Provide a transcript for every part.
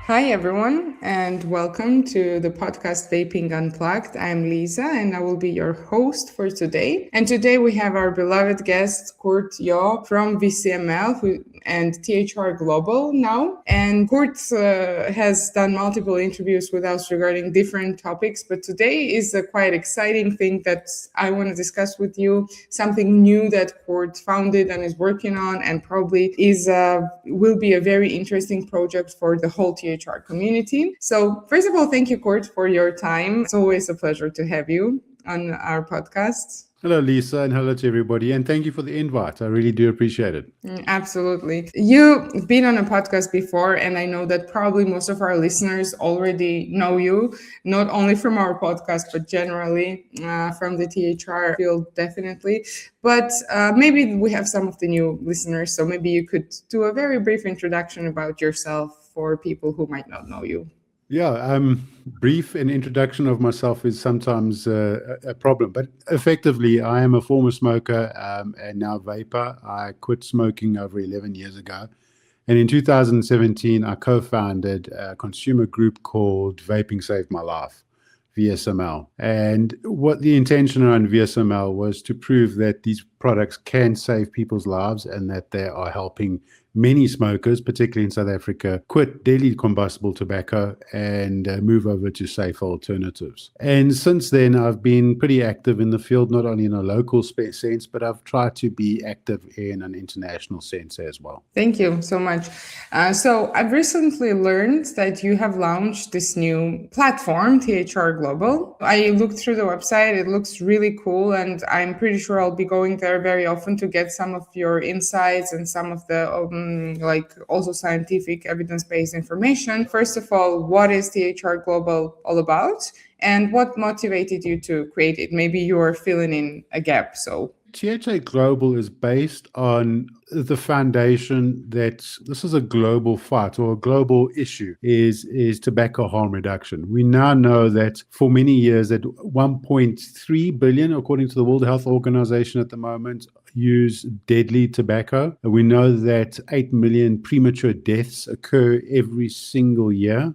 Hi, everyone, and welcome to the podcast Vaping Unplugged. I'm Liza, and I will be your host for today. And today we have our beloved guest, Kurt Yeo from VCML and THR Global now. And Kurt has done multiple interviews with us regarding different topics, but today is a quite exciting thing that I want to discuss with you, something new that Kurt founded and is working on, and probably will be a very interesting project for the whole THR community. So first of all, thank you, Kurt, for your time. It's always a pleasure to have you on our podcast. Hello, Lisa, and hello to everybody. And thank you for the invite. I really do appreciate it. Absolutely. You've been on a podcast before, and I know that probably most of our listeners already know you, not only from our podcast, but generally from the THR field, definitely. But maybe we have some of the new listeners, so maybe you could do a very brief introduction about yourself for people who might not know you. Yeah, brief an introduction of myself is sometimes a problem, but effectively, I am a former smoker and now vapor. I quit smoking over 11 years ago. And in 2017, I co-founded a consumer group called Vaping Saved My Life, VSML. And what the intention around VSML was to prove that these products can save people's lives and that they are helping many smokers, particularly in South Africa, quit deadly combustible tobacco and move over to safer alternatives. And since then, I've been pretty active in the field, not only in a local sense, but I've tried to be active in an international sense as well. Thank you so much. So I've recently learned that you have launched this new platform, THR Global. I looked through the website. It looks really cool, and I'm pretty sure I'll be going there very often to get some of your insights and some of the also scientific evidence-based information. First of all, what is THR Global all about, and what motivated you to create it? Maybe you are filling in a gap. So THR Global is based on the foundation that this is a global fight or a global issue is tobacco harm reduction. We now know that for many years that 1.3 billion, according to the World Health Organization at the moment, use deadly tobacco. We know that 8 million premature deaths occur every single year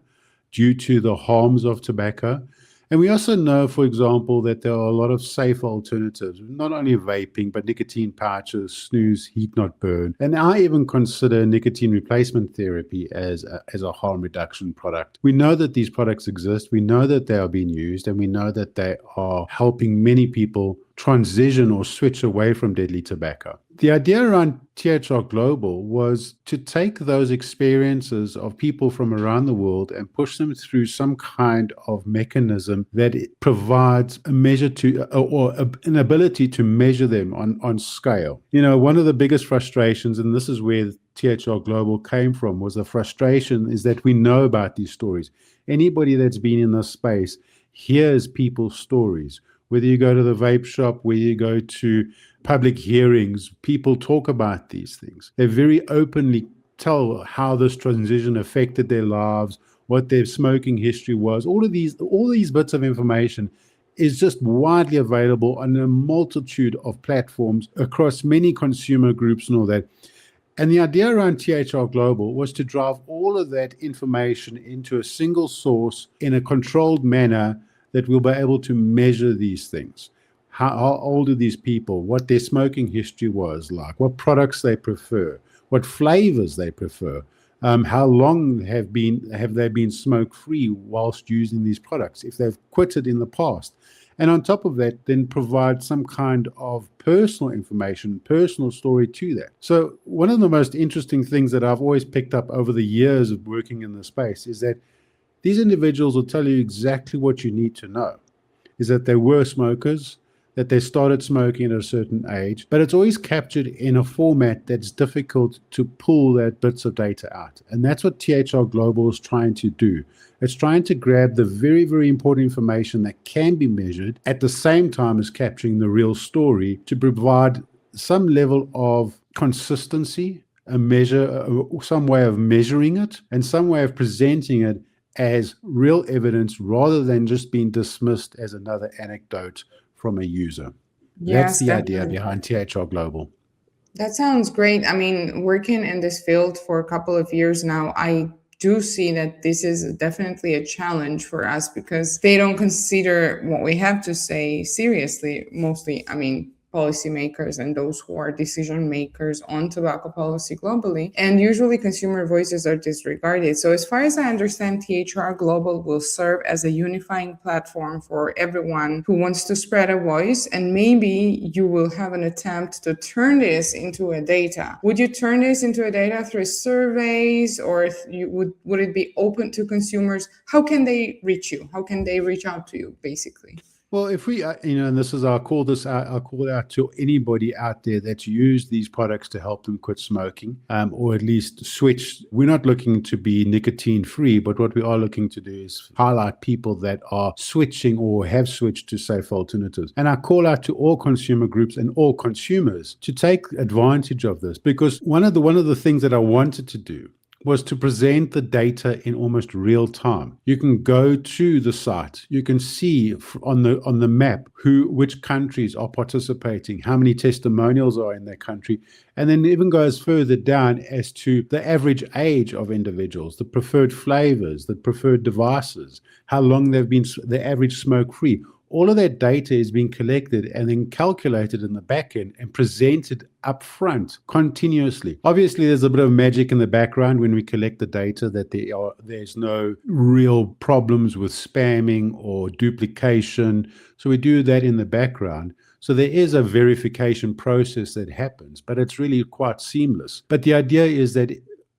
due to the harms of tobacco. And we also know, for example, that there are a lot of safer alternatives, not only vaping, but nicotine pouches, snus, heat not burn. And I even consider nicotine replacement therapy as a harm reduction product. We know that these products exist. We know that they are being used, and we know that they are helping many people transition or switch away from deadly tobacco. The idea around THR Global was to take those experiences of people from around the world and push them through some kind of mechanism that provides a measure to, or an ability to measure them on scale. You know, one of the biggest frustrations, and this is where THR Global came from, was the frustration is that we know about these stories. Anybody that's been in this space hears people's stories. Whether you go to the vape shop, whether you go to public hearings, people talk about these things. They very openly tell how this transition affected their lives, what their smoking history was. All these bits of information is just widely available on a multitude of platforms across many consumer groups and all that. And the idea around THR Global was to drive all of that information into a single source in a controlled manner that we'll be able to measure these things. How old are these people? What their smoking history was like? What products they prefer? What flavors they prefer? How long have they been smoke-free whilst using these products? If they've quitted in the past, and on top of that, then provide some kind of personal information, personal story to that. So one of the most interesting things that I've always picked up over the years of working in the space is that these individuals will tell you exactly what you need to know, is that they were smokers, that they started smoking at a certain age, but it's always captured in a format that's difficult to pull that bits of data out. And that's what THR Global is trying to do. It's trying to grab the very, very important information that can be measured at the same time as capturing the real story to provide some level of consistency, a measure, some way of measuring it, and some way of presenting it as real evidence rather than just being dismissed as another anecdote from a user. That's the idea behind THR Global. That sounds great. I mean, working in this field for a couple of years now, I do see that this is definitely a challenge for us because they don't consider what we have to say seriously, mostly, policymakers and those who are decision makers on tobacco policy globally. And usually consumer voices are disregarded. So as far as I understand, THR Global will serve as a unifying platform for everyone who wants to spread a voice. And maybe you will have an attempt to turn this into a data. Would you turn this into a data through surveys, or would it be open to consumers? How can they reach you? How can they reach out to you, basically? Well, if we, and this is, I'll call out to anybody out there that's used these products to help them quit smoking, or at least switch. We're not looking to be nicotine free, but what we are looking to do is highlight people that are switching or have switched to safe alternatives. And I call out to all consumer groups and all consumers to take advantage of this, because one of the things that I wanted to do was to present the data in almost real time. You can go to the site, you can see on the map which countries are participating, how many testimonials are in that country, and then it even goes further down as to the average age of individuals, the preferred flavors, the preferred devices, how long they've been the average smoke-free. All of that data is being collected and then calculated in the back end and presented up front continuously. Obviously, there's a bit of magic in the background when we collect the data that there's no real problems with spamming or duplication. So we do that in the background. So there is a verification process that happens, but it's really quite seamless. But the idea is that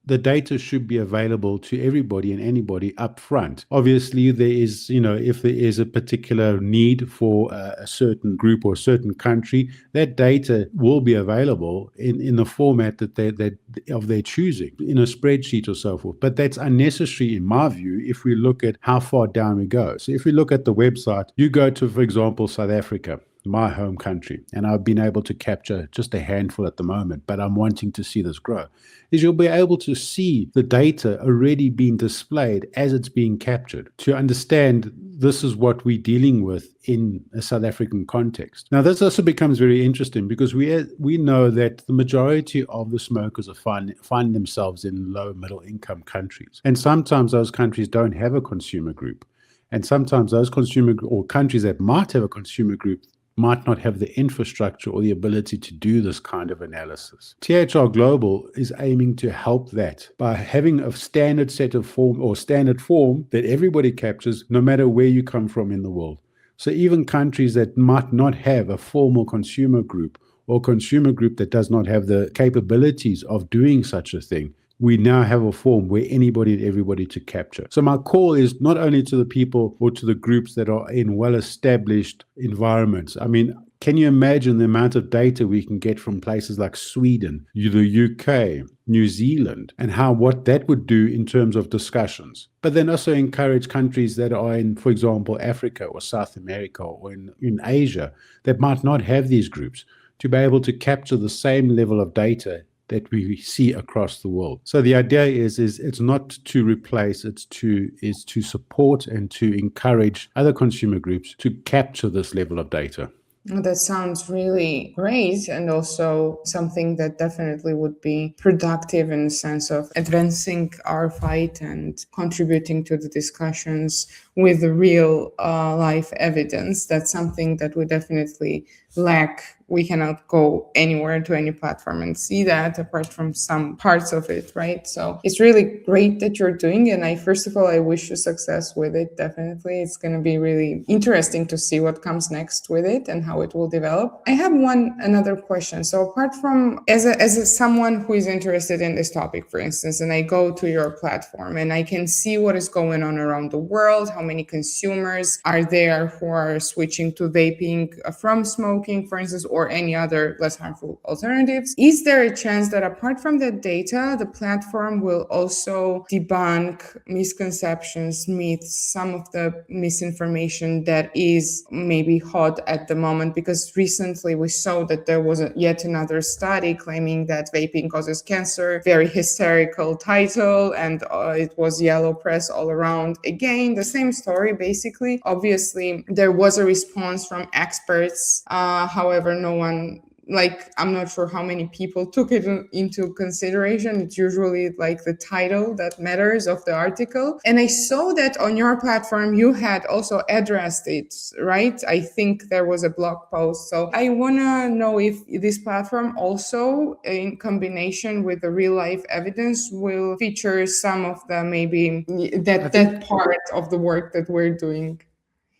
the data should be available to everybody and anybody up front. Obviously, there is, if there is a particular need for a certain group or a certain country, that data will be available in the format that of their choosing, in a spreadsheet or so forth. But that's unnecessary in my view if we look at how far down we go. So if we look at the website, you go to, for example, South Africa, my home country, and I've been able to capture just a handful at the moment, but I'm wanting to see this grow, is you'll be able to see the data already being displayed as it's being captured to understand this is what we're dealing with in a South African context. Now, this also becomes very interesting because we know that the majority of the smokers find themselves in low middle income countries, and sometimes those countries don't have a consumer group, and sometimes those consumer or countries that might have a consumer group might not have the infrastructure or the ability to do this kind of analysis. THR Global is aiming to help that by having a standard set of form that everybody captures no matter where you come from in the world. So even countries that might not have a formal consumer group or consumer group that does not have the capabilities of doing such a thing, we now have a form where anybody and everybody to capture. So my call is not only to the people or to the groups that are in well-established environments. I mean, can you imagine the amount of data we can get from places like Sweden, the UK, New Zealand, and what that would do in terms of discussions? But then also encourage countries that are in, for example, Africa or South America or in Asia that might not have these groups to be able to capture the same level of data that we see across the world. So the idea is it's not to replace, it's to support and to encourage other consumer groups to capture this level of data. That sounds really great, and also something that definitely would be productive in the sense of advancing our fight and contributing to the discussions with the real life evidence. That's something that we definitely lack. We cannot go anywhere to any platform and see that apart from some parts of it, right? So it's really great that you're doing it. And first of all, I wish you success with it. Definitely. It's going to be really interesting to see what comes next with it and how it will develop. I have another question. So apart from as someone who is interested in this topic, for instance, and I go to your platform and I can see what is going on around the world, how many consumers are there who are switching to vaping from smoking, for instance, or any other less harmful alternatives. Is there a chance that apart from that data, the platform will also debunk misconceptions, myths, some of the misinformation that is maybe hot at the moment? Because recently we saw that there was yet another study claiming that vaping causes cancer, very hysterical title, and it was yellow press all around. Again, the same story, basically. Obviously, there was a response from experts. However, no one like, I'm not sure how many people took it into consideration. It's usually like the title that matters of the article. And I saw that on your platform, you had also addressed it, right? I think there was a blog post. So I want to know if this platform also, in combination with the real life evidence, will feature some of the maybe that part of the work that we're doing.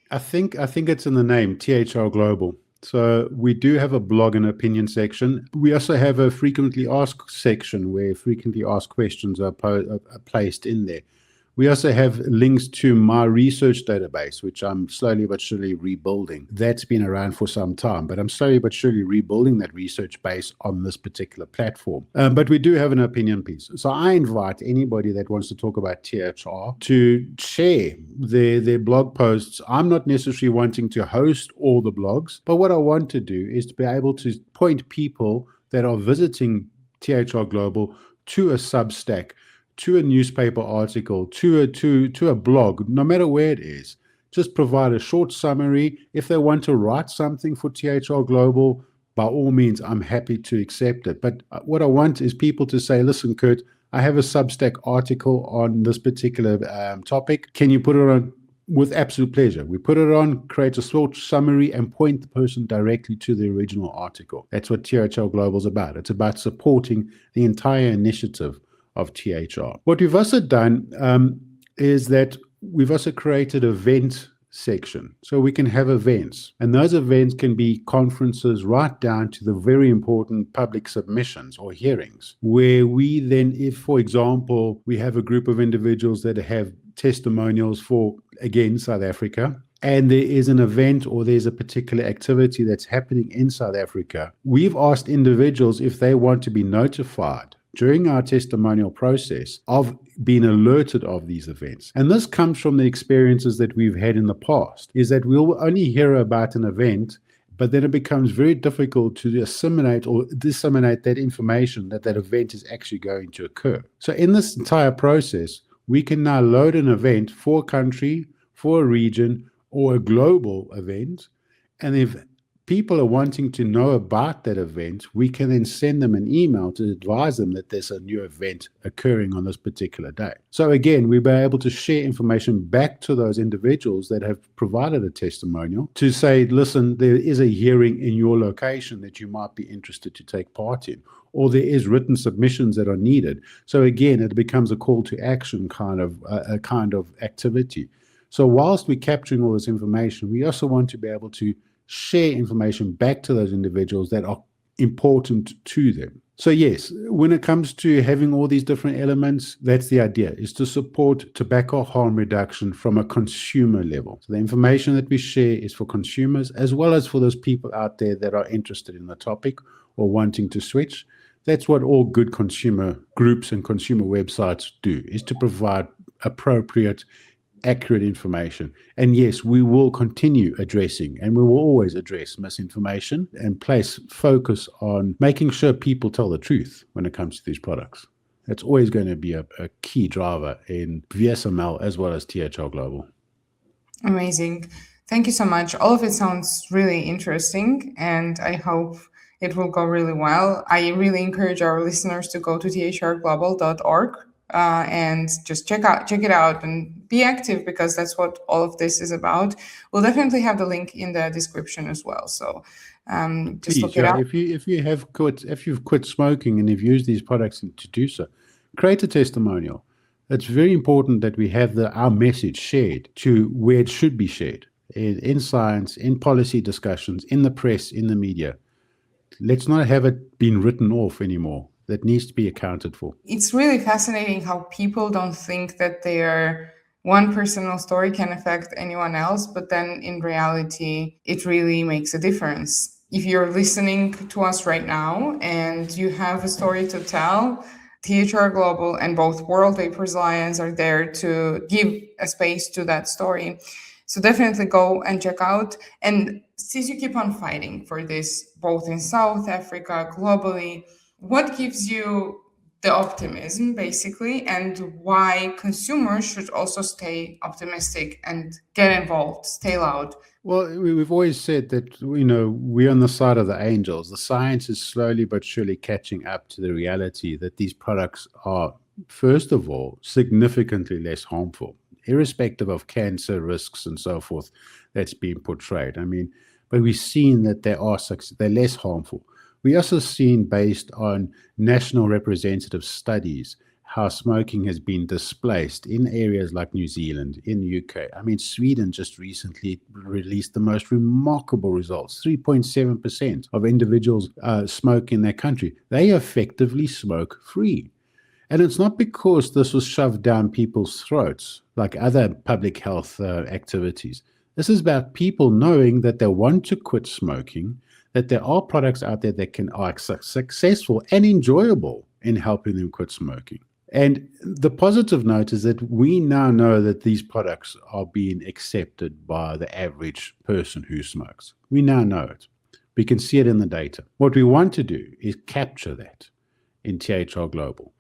I think it's in the name, THR Global. So we do have a blog and opinion section. We also have a frequently asked section where frequently asked questions are placed in there. We also have links to my research database, which I'm slowly but surely rebuilding. That's been around for some time, but I'm slowly but surely rebuilding that research base on this particular platform. But we do have an opinion piece. So I invite anybody that wants to talk about THR to share their blog posts. I'm not necessarily wanting to host all the blogs, but what I want to do is to be able to point people that are visiting THR Global to a Substack, to a newspaper article, to a blog, no matter where it is. Just provide a short summary. If they want to write something for THR Global, by all means, I'm happy to accept it. But what I want is people to say, listen, Kurt, I have a Substack article on this particular topic. Can you put it on? With absolute pleasure. We put it on, create a short summary, and point the person directly to the original article. That's what THR Global is about. It's about supporting the entire initiative of THR. What we've also done is that we've also created event section, so we can have events, and those events can be conferences right down to the very important public submissions or hearings, where we then, if for example we have a group of individuals that have testimonials for, again, South Africa, and there is an event or there's a particular activity that's happening in South Africa, we've asked individuals if they want to be notified during our testimonial process of being alerted of these events. And this comes from the experiences that we've had in the past, is that we'll only hear about an event, but then it becomes very difficult to assimilate or disseminate that information that that event is actually going to occur. So in this entire process, we can now load an event for a country, for a region, or a global event, and if people are wanting to know about that event, we can then send them an email to advise them that there's a new event occurring on this particular day. So again, we'll be able to share information back to those individuals that have provided a testimonial to say, listen, there is a hearing in your location that you might be interested to take part in, or there is written submissions that are needed. So again, it becomes a call to action kind of activity. So whilst we're capturing all this information, we also want to be able to share information back to those individuals that are important to them. So yes, when it comes to having all these different elements, that's the idea, is to support tobacco harm reduction from a consumer level. So the information that we share is for consumers as well as for those people out there that are interested in the topic or wanting to switch. That's what all good consumer groups and consumer websites do, is to provide appropriate, accurate information. And yes, we will continue addressing, and we will always address misinformation and place focus on making sure people tell the truth when it comes to these products. That's always going to be a key driver in VSML as well as THR Global. Amazing. Thank you so much. All of it sounds really interesting, and I hope it will go really well. I really encourage our listeners to go to thrglobal.org and just check it out and be active, because that's what all of this is about. We'll definitely have the link in the description as well. So just please, look it up. If you've quit smoking and you've used these products to do so, create a testimonial. It's very important that we have our message shared to where it should be shared, in science, in policy discussions, in the press, in the media. Let's not have it being written off anymore. That needs to be accounted for. It's really fascinating how people don't think that their one personal story can affect anyone else, but then in reality, it really makes a difference. If you're listening to us right now and you have a story to tell, THR Global and both World Vapers Alliance are there to give a space to that story. So definitely go and check out. And since you keep on fighting for this, both in South Africa, globally, what gives you the optimism, basically, and why consumers should also stay optimistic and get involved, stay loud. Well, we've always said that, we're on the side of the angels. The science is slowly but surely catching up to the reality that these products are, first of all, significantly less harmful, irrespective of cancer risks and so forth that's being portrayed. But we've seen that they're less harmful. We also seen, based on national representative studies, how smoking has been displaced in areas like New Zealand, in the UK. Sweden just recently released the most remarkable results. 3.7% of individuals smoke in their country. They effectively smoke free. And it's not because this was shoved down people's throats like other public health activities. This is about people knowing that they want to quit smoking, that there are products out there that are successful and enjoyable in helping them quit smoking. And the positive note is that we now know that these products are being accepted by the average person who smokes. We now know it. We can see it in the data. What we want to do is capture that in THR Global.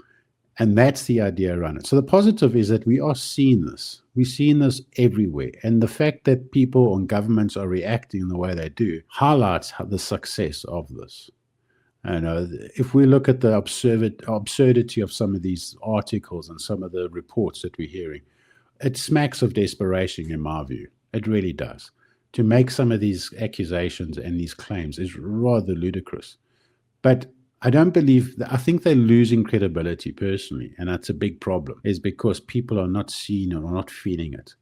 And that's the idea around it. So the positive is that we are seeing this. We're seeing this everywhere. And the fact that people and governments are reacting in the way they do highlights the success of this. If we look at the absurdity of some of these articles and some of the reports that we're hearing, it smacks of desperation, in my view. It really does. To make some of these accusations and these claims is rather ludicrous. But I think they're losing credibility personally, and that's a big problem, is because people are not seeing or not feeling it.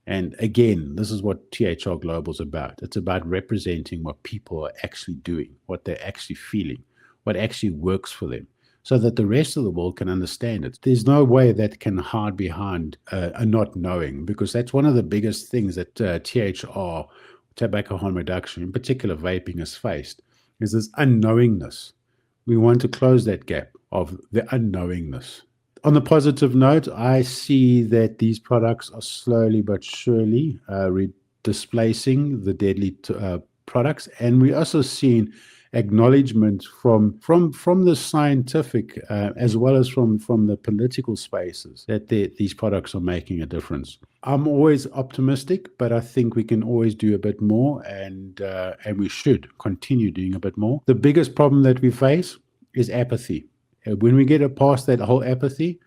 And again, this is what THR Global is about. It's about representing what people are actually doing, what they're actually feeling, what actually works for them, so that the rest of the world can understand it. There's no way that can hide behind a not knowing, because that's one of the biggest things that THR, tobacco harm reduction, in particular vaping, has faced, is this unknowingness. We want to close that gap of the unknowingness. On the positive note, I see that these products are slowly but surely displacing the deadly products, and we're also seeing acknowledgement from the scientific as well as from the political spaces that these products are making a difference. I'm always optimistic, but I think we can always do a bit more, and we should continue doing a bit more. The biggest problem that we face is apathy. When we get past that whole apathy,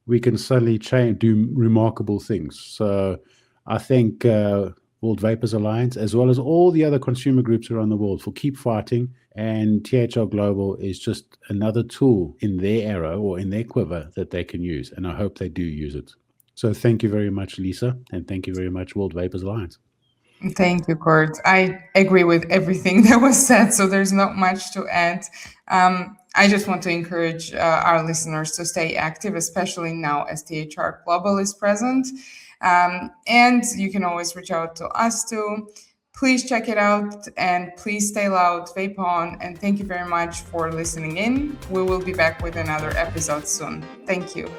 we can suddenly do remarkable things. So I think World Vapers Alliance, as well as all the other consumer groups around the world, for keep fighting. And THR Global is just another tool in their arrow or in their quiver that they can use. And I hope they do use it. So thank you very much, Lisa. And thank you very much, World Vapers Alliance. Thank you, Kurt. I agree with everything that was said, so there's not much to add. I just want to encourage our listeners to stay active, especially now as THR Global is present. And you can always reach out to us too. Please check it out, and please stay loud, vape on, and thank you very much for listening in. We will be back with another episode soon. Thank you.